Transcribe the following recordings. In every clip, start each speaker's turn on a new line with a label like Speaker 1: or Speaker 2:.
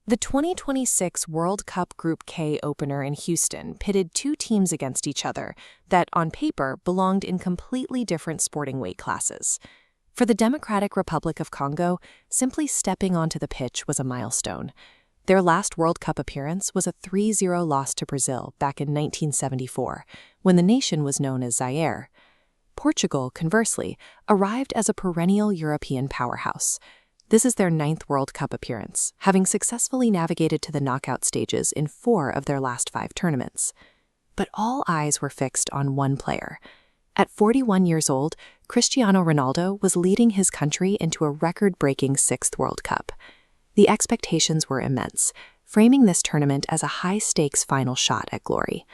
Speaker 1: The 2026 World Cup Group K opener in Houston pitted two teams against each other that, on paper, belonged in completely different sporting weight classes. For the Democratic Republic of Congo, simply stepping onto the pitch was a milestone. Their last World Cup appearance was a 3-0 loss to Brazil back in 1974, when the nation was known as Zaire. Portugal, conversely, arrived as a perennial European powerhouse. This is their 9th World Cup appearance, having successfully navigated to the knockout stages in 4 of their last 5 tournaments. But all eyes were fixed on one player. At 41 years old, Cristiano Ronaldo was leading his country into a record-breaking 6th World Cup. The expectations were immense, framing this tournament as a high-stakes final shot at glory.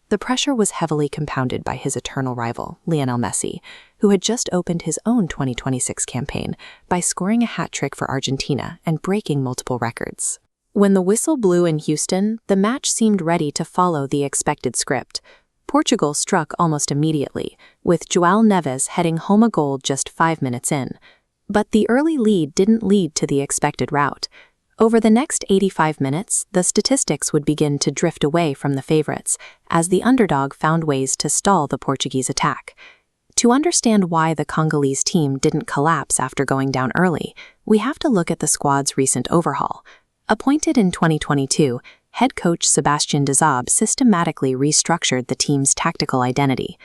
Speaker 1: The pressure was heavily compounded by his eternal rival, Lionel Messi, who had just opened his own 2026 campaign by scoring a hat-trick for Argentina and breaking multiple records. When the whistle blew in Houston, the match seemed ready to follow the expected script. Portugal struck almost immediately, with João Neves heading home a goal just 5 minutes in. But the early lead didn't lead to the expected route. Over the next 85 minutes, the statistics would begin to drift away from the favorites, as the underdog found ways to stall the Portuguese attack. To understand why the Congolese team didn't collapse after going down early, we have to look at the squad's recent overhaul. Appointed in 2022, head coach Sébastien Desabre systematically restructured the team's tactical identity.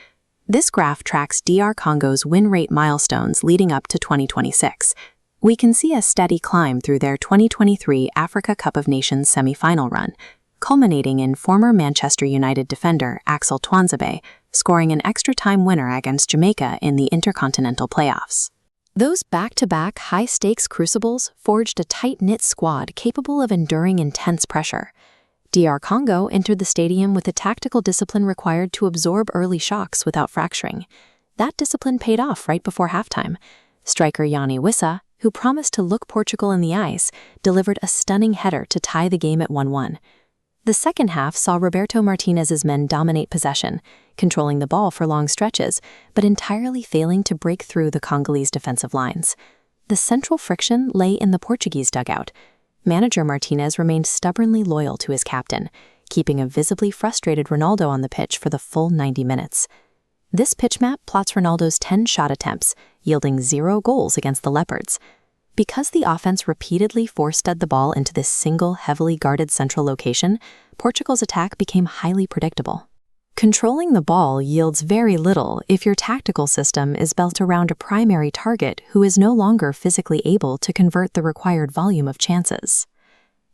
Speaker 1: This graph tracks DR Congo's win rate milestones leading up to 2026. We can see a steady climb through their 2023 Africa Cup of Nations semi-final run, culminating in former Manchester United defender Axel Tuanzebe scoring an extra-time winner against Jamaica in the Intercontinental playoffs. Those back-to-back high-stakes crucibles forged a tight-knit squad capable of enduring intense pressure. DR Congo entered the stadium with the tactical discipline required to absorb early shocks without fracturing. That discipline paid off right before halftime. Striker Yoane Wissa, who promised to look Portugal in the eyes, delivered a stunning header to tie the game at 1-1. The second half saw Roberto Martinez's men dominate possession, controlling the ball for long stretches, but entirely failing to break through the Congolese defensive lines. The central friction lay in the Portuguese dugout. Manager Martinez remained stubbornly loyal to his captain, keeping a visibly frustrated Ronaldo on the pitch for the full 90 minutes. This pitch map plots Ronaldo's 10 shot attempts, yielding 0 goals against the Leopards. Because the offense repeatedly force-fed the ball into this single, heavily guarded central location, Portugal's attack became highly predictable. Controlling the ball yields very little if your tactical system is built around a primary target who is no longer physically able to convert the required volume of chances.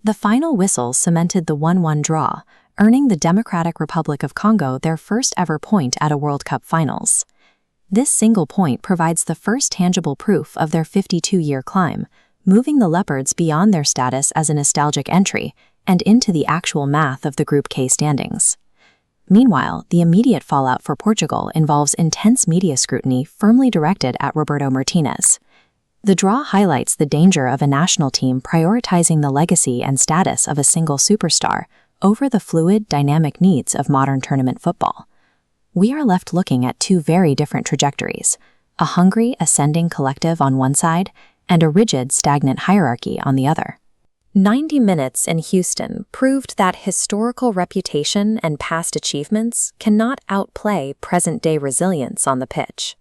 Speaker 1: The final whistle cemented the 1-1 draw, earning the Democratic Republic of Congo their first ever point at a World Cup finals. This single point provides the first tangible proof of their 52-year climb, moving the Leopards beyond their status as a nostalgic entry and into the actual math of the Group K standings. Meanwhile, the immediate fallout for Portugal involves intense media scrutiny firmly directed at Roberto Martinez. The draw highlights the danger of a national team prioritizing the legacy and status of a single superstar over the fluid, dynamic needs of modern tournament football. We are left looking at 2 very different trajectories, a hungry, ascending collective on one side and a rigid, stagnant hierarchy on the other. 90 minutes in Houston proved that historical reputation and past achievements cannot outplay present-day resilience on the pitch.